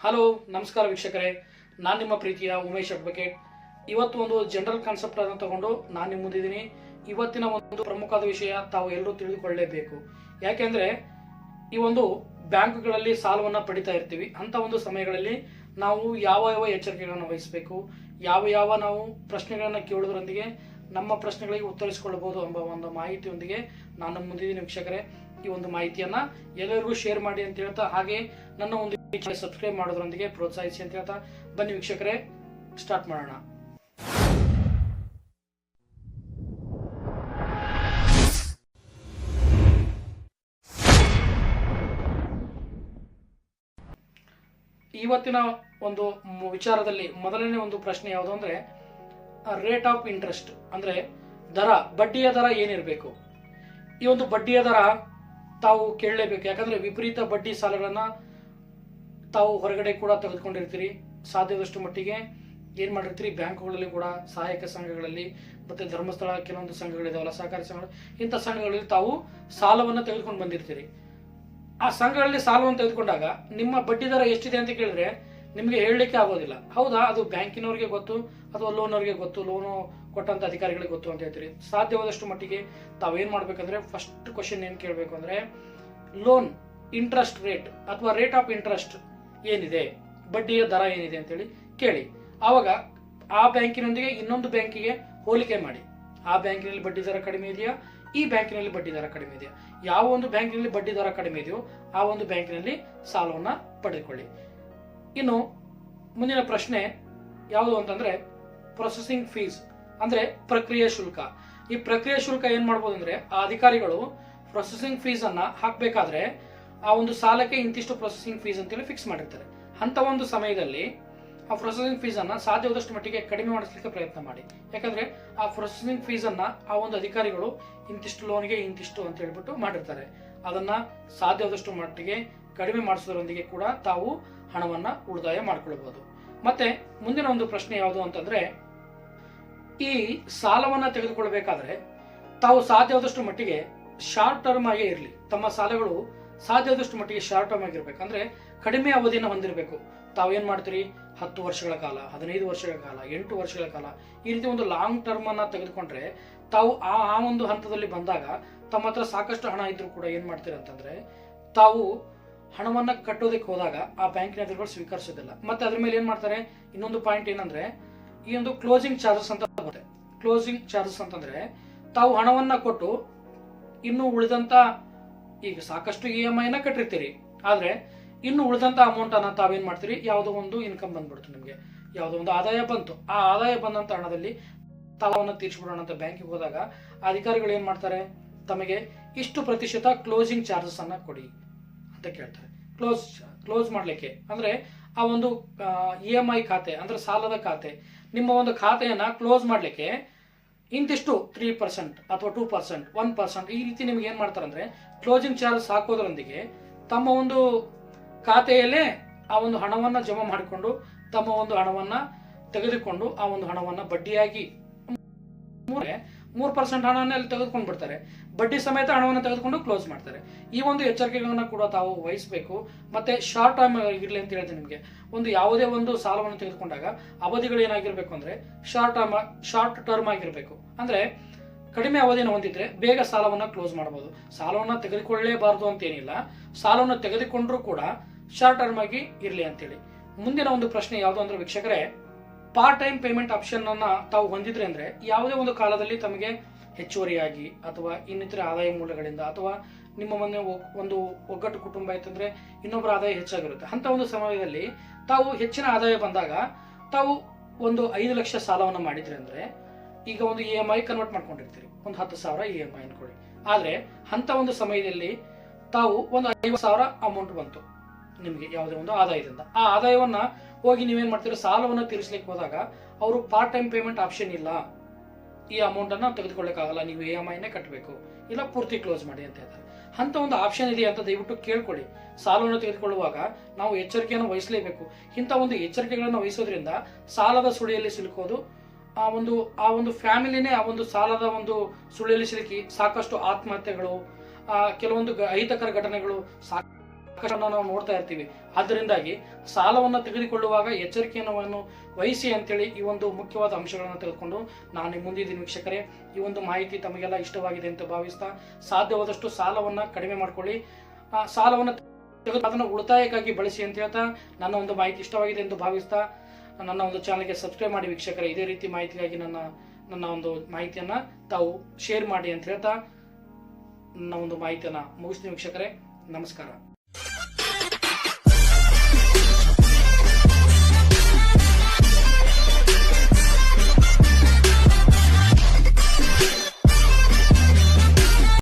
Hello ನಮಸ್ಕಾರ ವೀಕ್ಷಕರೇ, ನಾನು ನಿಮ್ಮ ಪ್ರೀತಿಯ ಉಮೇಶ್ ಅಡ್ವೊಕೇಟ್. ಇವತ್ತು ಒಂದು ಜನರಲ್ ಕಾನ್ಸೆಪ್ಟ್ ಅನ್ನು ತಗೊಂಡು ನಾನು ನಿಮ್ಮ ಮುಂದಿದ್ದೀನಿ. ಇವತ್ತಿನ ಒಂದು ಪ್ರಮುಖವಾದ ವಿಷಯ ತಾವು ಎಲ್ಲರೂ ತಿಳಿದುಕೊಳ್ಳಲೇಬೇಕು. ಯಾಕೆಂದ್ರೆ ಈ ಒಂದು ಬ್ಯಾಂಕ್ಗಳಲ್ಲಿ ಸಾಲವನ್ನು ಪಡಿತಾ ಇರ್ತೀವಿ. ಅಂತ ಒಂದು ಸಮಯಗಳಲ್ಲಿ ನಾವು ಯಾವ ಎಚ್ಚರಿಕೆಗಳನ್ನು ವಹಿಸಬೇಕು, ಯಾವ ನಾವು ಪ್ರಶ್ನೆಗಳನ್ನು ಕೇಳುವುದರೊಂದಿಗೆ ನಮ್ಮ ಪ್ರಶ್ನೆಗಳಿಗೆ ಉತ್ತರಿಸಿಕೊಳ್ಳಬಹುದು ಎಂಬ ಒಂದು ಮಾಹಿತಿಯೊಂದಿಗೆ ನಾನು ಮುಂದಿದ್ದೀನಿ ವೀಕ್ಷಕರೇ. ಈ ಒಂದು ಮಾಹಿತಿಯನ್ನ ಎಲ್ಲರಿಗೂ ಶೇರ್ ಮಾಡಿ ಅಂತ ಹೇಳ್ತಾ, ಹಾಗೆ ನನ್ನ ಒಂದು ಸಬ್ಸ್ಕ್ರೈಬ್ ಮಾಡೋದ್ರೊಂದಿಗೆ ಪ್ರೋತ್ಸಾಹಿಸಿ ಅಂತ ಹೇಳ್ತಾ, ಬನ್ನಿ ವೀಕ್ಷಕರೇ ಸ್ಟಾರ್ಟ್ ಮಾಡೋಣ. ಇವತ್ತಿನ ಒಂದು ವಿಚಾರದಲ್ಲಿ ಮೊದಲನೇ ಒಂದು ಪ್ರಶ್ನೆ ಯಾವುದು ಅಂದ್ರೆ ರೇಟ್ ಆಫ್ ಇಂಟ್ರೆಸ್ಟ್, ಅಂದ್ರೆ ದರ, ಬಡ್ಡಿಯ ದರ ಏನಿರಬೇಕು. ಈ ಒಂದು ಬಡ್ಡಿಯ ದರ ತಾವು ಕೇಳಲೇಬೇಕು. ಯಾಕಂದ್ರೆ ವಿಪರೀತ ಬಡ್ಡಿ ಸಾಲಗಳನ್ನ ತಾವು ಹೊರಗಡೆ ಕೂಡ ತೆಗೆದುಕೊಂಡಿರ್ತೀರಿ. ಸಾಧ್ಯದಷ್ಟು ಮಟ್ಟಿಗೆ ಏನ್ ಮಾಡಿರ್ತೀರಿ, ಬ್ಯಾಂಕ್ಗಳಲ್ಲಿ ಕೂಡ, ಸಹಾಯಕ ಸಂಘಗಳಲ್ಲಿ, ಮತ್ತೆ ಧರ್ಮಸ್ಥಳ ಕೆಲವೊಂದು ಸಂಘಗಳಿದಾವಲ್ಲ, ಸಹಕಾರಿ ಸಂಘಗಳು, ಇಂಥ ಸಂಘಗಳಲ್ಲಿ ತಾವು ಸಾಲವನ್ನು ತೆಗೆದುಕೊಂಡು ಬಂದಿರ್ತೀರಿ. ಆ ಸಂಘಗಳಲ್ಲಿ ಸಾಲವನ್ನು ತೆಗೆದುಕೊಂಡಾಗ ನಿಮ್ಮ ಬಡ್ಡಿ ದರ ಎಷ್ಟಿದೆ ಅಂತ ಕೇಳಿದ್ರೆ ನಿಮಗೆ ಹೇಳಲಿಕ್ಕೆ ಆಗೋದಿಲ್ಲ. ಹೌದಾ, ಅದು ಬ್ಯಾಂಕಿನವ್ರಿಗೆ ಗೊತ್ತು ಅಥವಾ ಲೋನ್ ಅವ್ರಿಗೆ ಗೊತ್ತು, ಲೋನು ಕೊಟ್ಟಂತ ಅಧಿಕಾರಿಗಳಿಗೆ ಗೊತ್ತು ಅಂತ ಹೇಳ್ತೀರಿ. ಸಾಧ್ಯವಾದಷ್ಟು ಮಟ್ಟಿಗೆ ತಾವೇನ್ ಮಾಡ್ಬೇಕಂದ್ರೆ ಫಸ್ಟ್ ಕ್ವಶನ್ ಏನ್ ಕೇಳಬೇಕು ಅಂದ್ರೆ ಲೋನ್ ಇಂಟ್ರೆಸ್ಟ್ ರೇಟ್ ಅಥವಾ ರೇಟ್ ಆಫ್ ಇಂಟ್ರೆಸ್ಟ್ ಏನಿದೆ, ಬಡ್ಡಿಯ ದರ ಏನಿದೆ ಅಂತೇಳಿ ಕೇಳಿ. ಆವಾಗ ಆ ಬ್ಯಾಂಕಿನೊಂದಿಗೆ ಇನ್ನೊಂದು ಬ್ಯಾಂಕಿಗೆ ಹೋಲಿಕೆ ಮಾಡಿ. ಆ ಬ್ಯಾಂಕಿನಲ್ಲಿ ಬಡ್ಡಿ ದರ ಕಡಿಮೆ ಇದೆಯಾ, ಈ ಬ್ಯಾಂಕಿನಲ್ಲಿ ಬಡ್ಡಿ ದರ ಕಡಿಮೆ ಇದೆಯಾ. ಯಾವ ಒಂದು ಬ್ಯಾಂಕಿನಲ್ಲಿ ಬಡ್ಡಿ ದರ ಕಡಿಮೆ ಇದೆಯೋ ಆ ಒಂದು ಬ್ಯಾಂಕಿನಲ್ಲಿ ಸಾಲವನ್ನ ಪಡೆದುಕೊಳ್ಳಿ. ಇನ್ನು ಮುಂದಿನ ಪ್ರಶ್ನೆ ಯಾವುದು ಅಂತಂದ್ರೆ ಪ್ರೊಸೆಸಿಂಗ್ ಫೀಸ್, ಅಂದ್ರೆ ಪ್ರಕ್ರಿಯೆ ಶುಲ್ಕ. ಈ ಪ್ರಕ್ರಿಯೆ ಶುಲ್ಕ ಏನ್ ಮಾಡ್ಬೋದು ಅಂದ್ರೆ ಆ ಅಧಿಕಾರಿಗಳು ಪ್ರೊಸೆಸಿಂಗ್ ಫೀಸ್ ಅನ್ನ ಹಾಕ್ಬೇಕಾದ್ರೆ ಆ ಒಂದು ಸಾಲಕ್ಕೆ ಇಂತಿಷ್ಟು ಪ್ರೊಸೆಸಿಂಗ್ ಫೀಸ್ ಅಂತೇಳಿ ಫಿಕ್ಸ್ ಮಾಡಿರ್ತಾರೆ. ಅಂತ ಒಂದು ಸಮಯದಲ್ಲಿ ಆ ಪ್ರೊಸೆಸಿಂಗ್ ಫೀಸ್ ಅನ್ನ ಸಾಧ್ಯವಾದಷ್ಟು ಮಟ್ಟಿಗೆ ಕಡಿಮೆ ಮಾಡಿಸ್ಲಿಕ್ಕೆ ಪ್ರಯತ್ನ ಮಾಡಿ. ಯಾಕಂದ್ರೆ ಆ ಪ್ರೊಸೆಸಿಂಗ್ ಫೀಸ್ ಅನ್ನ ಆ ಒಂದು ಅಧಿಕಾರಿಗಳು ಇಂತಿಷ್ಟು ಲೋನ್ಗೆ ಇಂತಿಷ್ಟು ಅಂತ ಹೇಳ್ಬಿಟ್ಟು ಮಾಡಿರ್ತಾರೆ. ಅದನ್ನ ಸಾಧ್ಯವಾದಷ್ಟು ಮಟ್ಟಿಗೆ ಕಡಿಮೆ ಮಾಡಿಸೋದ್ರೊಂದಿಗೆ ಕೂಡ ತಾವು ಹಣವನ್ನ ಉಳಿತಾಯ ಮಾಡ್ಕೊಳ್ಬಹುದು. ಮತ್ತೆ ಮುಂದಿನ ಒಂದು ಪ್ರಶ್ನೆ ಯಾವುದು ಅಂತಂದ್ರೆ ಈ ಸಾಲವನ್ನ ತೆಗೆದುಕೊಳ್ಬೇಕಾದ್ರೆ ತಾವು ಸಾಧ್ಯವಾದಷ್ಟು ಮಟ್ಟಿಗೆ ಶಾರ್ಟ್ ಟರ್ಮ್ ಆಗೇ ಇರಲಿ. ತಮ್ಮ ಸಾಲಗಳು ಸಾಧ್ಯವಾದಷ್ಟು ಮಟ್ಟಿಗೆ ಶಾರ್ಟ್ ಟರ್ಮ್ ಆಗಿರ್ಬೇಕು, ಅಂದ್ರೆ ಕಡಿಮೆ ಅವಧಿಯನ್ನು ಹೊಂದಿರಬೇಕು. ತಾವೇನ್ ಮಾಡ್ತೀರಿ, 10 ವರ್ಷಗಳ ಕಾಲ, 15 ವರ್ಷಗಳ ಕಾಲ, 8 ವರ್ಷಗಳ ಕಾಲ, ಈ ರೀತಿ ಒಂದು ಲಾಂಗ್ ಟರ್ಮ್ ಅನ್ನ ತೆಗೆದುಕೊಂಡ್ರೆ ತಾವು ಆ ಒಂದು ಹಂತದಲ್ಲಿ ಬಂದಾಗ ತಮ್ಮ ಹತ್ರ ಸಾಕಷ್ಟು ಹಣ ಇದ್ರೂ ಕೂಡ ಏನ್ ಮಾಡ್ತೀರಿ ಅಂತಂದ್ರೆ ತಾವು ಹಣವನ್ನ ಕಟ್ಟೋದಕ್ಕೆ ಹೋದಾಗ ಆ ಬ್ಯಾಂಕಿನ ಅಧಿಕಾರಿಗಳು ಸ್ವೀಕರಿಸೋದಿಲ್ಲ. ಮತ್ತೆ ಅದ್ರ ಮೇಲೆ ಏನ್ ಮಾಡ್ತಾರೆ, ಇನ್ನೊಂದು ಪಾಯಿಂಟ್ ಏನಂದ್ರೆ ಈ ಒಂದು ಕ್ಲೋಸಿಂಗ್ ಚಾರ್ಜಸ್ ಅಂತ ಬರುತ್ತೆ. ಕ್ಲೋಸಿಂಗ್ ಚಾರ್ಜಸ್ ಅಂತಂದ್ರೆ ತಾವು ಹಣವನ್ನ ಕೊಟ್ಟು ಇನ್ನು ಉಳಿದಂತ, ಈಗ ಸಾಕಷ್ಟು EMI ನ ಕಟ್ಟಿರ್ತೀರಿ, ಆದ್ರೆ ಇನ್ನು ಉಳಿದಂತ ಅಮೌಂಟ್ ಅನ್ನ ತಾವೇನ್ ಮಾಡ್ತೀರಿ, ಯಾವುದೋ ಒಂದು ಇನ್ಕಮ್ ಬಂದ್ಬಿಡ್ತು, ನಿಮ್ಗೆ ಯಾವುದೋ ಒಂದು ಆದಾಯ ಬಂತು. ಆ ಆದಾಯ ಬಂದಂತ ಹಣದಲ್ಲಿ ತಾವನ್ನ ತೀರ್ಸ್ಬಿಡೋಣ ಅಂತ ಬ್ಯಾಂಕಿಗೆ ಹೋದಾಗ ಅಧಿಕಾರಿಗಳು ಏನ್ ಮಾಡ್ತಾರೆ, ತಮಗೆ ಇಷ್ಟು ಪ್ರತಿಶತ ಕ್ಲೋಸಿಂಗ್ ಚಾರ್ಜಸ್ ಅನ್ನ ಕೊಡಿ ಅಂತ ಕೇಳ್ತಾರೆ. ಕ್ಲೋಸ್ ಮಾಡ್ಲಿಕ್ಕೆ ಅಂದ್ರೆ ಆ ಒಂದು EMI ಖಾತೆ ಅಂದ್ರೆ ಸಾಲದ ಖಾತೆ, ನಿಮ್ಮ ಒಂದು ಖಾತೆಯನ್ನ ಕ್ಲೋಸ್ ಮಾಡ್ಲಿಕ್ಕೆ ಇಂತಿಷ್ಟು 3% ಅಥವಾ 2%, 1% ಈ ರೀತಿ ನಿಮ್ಗೆ ಏನ್ ಮಾಡ್ತಾರೆ ಅಂದ್ರೆ ಕ್ಲೋಸಿಂಗ್ ಚಾರ್ಜಸ್ ಹಾಕೋದ್ರೊಂದಿಗೆ ತಮ್ಮ ಒಂದು ಖಾತೆಯಲ್ಲೇ ಆ ಒಂದು ಹಣವನ್ನ ಜಮಾ ಮಾಡಿಕೊಂಡು ತಮ್ಮ ಒಂದು ಹಣವನ್ನ ತೆಗೆದುಕೊಂಡು ಆ ಒಂದು ಹಣವನ್ನ ಬಡ್ಡಿಯಾಗಿ 3% ಹಣವನ್ನ ಅಲ್ಲಿ ತೆಗೆದುಕೊಂಡು ಬಿಡ್ತಾರೆ. ಬಡ್ಡಿ ಸಮೇತ ಹಣವನ್ನು ತೆಗೆದುಕೊಂಡು ಕ್ಲೋಸ್ ಮಾಡ್ತಾರೆ. ಈ ಒಂದು ಎಚ್ಚರಿಕೆಗಳನ್ನ ಕೂಡ ತಾವು ವಹಿಸಬೇಕು. ಮತ್ತೆ ಶಾರ್ಟ್ ಟರ್ಮ್ ಇರಲಿ ಅಂತ ಹೇಳ್ತೀನಿ ನಿಮ್ಗೆ. ಒಂದು ಯಾವುದೇ ಒಂದು ಸಾಲವನ್ನು ತೆಗೆದುಕೊಂಡಾಗ ಅವಧಿಗಳು ಏನಾಗಿರ್ಬೇಕು ಅಂದ್ರೆ ಶಾರ್ಟ್ ಟರ್ಮ್ ಆಗಿರ್ಬೇಕು. ಅಂದ್ರೆ ಕಡಿಮೆ ಅವಧಿಯನ್ನು ಹೊಂದಿದ್ರೆ ಬೇಗ ಸಾಲವನ್ನ ಕ್ಲೋಸ್ ಮಾಡಬಹುದು. ಸಾಲವನ್ನ ತೆಗೆದುಕೊಳ್ಳಲೇಬಾರದು ಅಂತ ಏನಿಲ್ಲ, ಸಾಲವನ್ನು ತೆಗೆದುಕೊಂಡ್ರೂ ಕೂಡ ಶಾರ್ಟ್ ಟರ್ಮ್ ಆಗಿ ಇರ್ಲಿ ಅಂತೇಳಿ. ಮುಂದಿನ ಒಂದು ಪ್ರಶ್ನೆ ಯಾವುದು ಅಂದ್ರೆ ವೀಕ್ಷಕರೇ, ಪಾರ್ಟ್ ಟೈಮ್ ಪೇಮೆಂಟ್ ಆಪ್ಷನ್ ಅನ್ನ ತಾವು ಹೊಂದಿದ್ರೆ ಅಂದ್ರೆ ಯಾವುದೇ ಒಂದು ಕಾಲದಲ್ಲಿ ತಮಗೆ ಹೆಚ್ಚುವರಿಯಾಗಿ ಅಥವಾ ಇನ್ನಿತರ ಆದಾಯ ಮೂಲಗಳಿಂದ ಅಥವಾ ನಿಮ್ಮ ಮನೆ ಒಂದು ಒಗ್ಗಟ್ಟು ಕುಟುಂಬ ಆಯ್ತಂದ್ರೆ ಇನ್ನೊಬ್ಬರ ಆದಾಯ ಹೆಚ್ಚಾಗಿರುತ್ತೆ. ಅಂತ ಒಂದು ಸಮಯದಲ್ಲಿ ತಾವು ಹೆಚ್ಚಿನ ಆದಾಯ ಬಂದಾಗ ತಾವು ಒಂದು 5 ಲಕ್ಷ ಸಾಲವನ್ನ ಮಾಡಿದ್ರೆ ಅಂದ್ರೆ ಈಗ ಒಂದು EMI ಕನ್ವರ್ಟ್ ಮಾಡ್ಕೊಂಡಿರ್ತೀರಿ, ಒಂದು 10,000 EMI ಅನ್ಕೊಳ್ಳಿ. ಆದ್ರೆ ಅಂತ ಒಂದು ಸಮಯದಲ್ಲಿ ತಾವು ಒಂದು 50,000 ಅಮೌಂಟ್ ಬಂತು ನಿಮ್ಗೆ ಯಾವುದೇ ಒಂದು ಆದಾಯದಿಂದ. ಆ ಆದಾಯವನ್ನ ಹೋಗಿ ನೀವೇನ್ ಮಾಡ್ತೀರಿ, ಸಾಲವನ್ನ ತೀರಿಸಲಿಕ್ಕೆ ಹೋದಾಗ ಅವರು ಪಾರ್ಟ್ ಟೈಮ್ ಪೇಮೆಂಟ್ ಆಪ್ಷನ್ ಇಲ್ಲ, ಈ ಅಮೌಂಟ್ ಅನ್ನ ತೆಗೆದುಕೊಳ್ಳಕ್ಕಾಗಲ್ಲ, ನೀವು EMI ನೇ ಕಟ್ಟಬೇಕು, ಇಲ್ಲ ಪೂರ್ತಿ ಕ್ಲೋಸ್ ಮಾಡಿ ಅಂತ ಹೇಳ್ತಾರೆ. ಅಂತ ಒಂದು ಆಪ್ಷನ್ ಇದೆ ಅಂತ ದಯವಿಟ್ಟು ಕೇಳ್ಕೊಳ್ಳಿ. ಸಾಲವನ್ನು ತೆಗೆದುಕೊಳ್ಳುವಾಗ ನಾವು ಎಚ್ಚರಿಕೆಯನ್ನು ವಹಿಸಲೇಬೇಕು. ಇಂಥ ಒಂದು ಎಚ್ಚರಿಕೆಗಳನ್ನು ವಹಿಸೋದ್ರಿಂದ ಸಾಲದ ಸುಳಿಯಲ್ಲಿ ಸಿಲುಕೋದು, ಆ ಒಂದು ಫ್ಯಾಮಿಲಿನೇ ಆ ಒಂದು ಸಾಲದ ಒಂದು ಸುಳಿಯಲ್ಲಿ ಸಿಲುಕಿ ಸಾಕಷ್ಟು ಆತ್ಮಹತ್ಯೆಗಳು, ಕೆಲವೊಂದು ಅಹಿತಕರ ಘಟನೆಗಳು ಸಾಕಷ್ಟು ನಾವು ನೋಡ್ತಾ ಇರ್ತೀವಿ. ಆದ್ದರಿಂದಾಗಿ ಸಾಲವನ್ನು ತೆಗೆದುಕೊಳ್ಳುವಾಗ ಎಚ್ಚರಿಕೆಯನ್ನು ವಹಿಸಿ ಅಂತೇಳಿ ಈ ಒಂದು ಮುಖ್ಯವಾದ ಅಂಶಗಳನ್ನು ತೆಗೆದುಕೊಂಡು ನಾನು ಮುಂದಿದ್ದೀನಿ ವೀಕ್ಷಕರೇ. ಈ ಒಂದು ಮಾಹಿತಿ ತಮಗೆಲ್ಲ ಇಷ್ಟವಾಗಿದೆ ಅಂತ ಭಾವಿಸ್ತಾ, ಸಾಧ್ಯವಾದಷ್ಟು ಸಾಲವನ್ನು ಕಡಿಮೆ ಮಾಡ್ಕೊಳ್ಳಿ, ಸಾಲವನ್ನು ತೆಗೆದು ಅದನ್ನು ಉಳಿತಾಯಕ್ಕಾಗಿ ಬಳಸಿ ಅಂತ ಹೇಳ್ತಾ, ನನ್ನ ಒಂದು ಮಾಹಿತಿ ಇಷ್ಟವಾಗಿದೆ ಎಂದು ಭಾವಿಸ್ತಾ ನನ್ನ ಒಂದು ಚಾನಲ್ಗೆ ಸಬ್ಸ್ಕ್ರೈಬ್ ಮಾಡಿ ವೀಕ್ಷಕರೇ. ಇದೇ ರೀತಿ ಮಾಹಿತಿಗಾಗಿ ನನ್ನ ಒಂದು ಮಾಹಿತಿಯನ್ನು ತಾವು ಶೇರ್ ಮಾಡಿ ಅಂತ ಹೇಳ್ತಾ ನನ್ನ ಒಂದು ಮಾಹಿತಿಯನ್ನು ಮುಗಿಸ್ತೀನಿ ವೀಕ್ಷಕರೇ. ನಮಸ್ಕಾರ.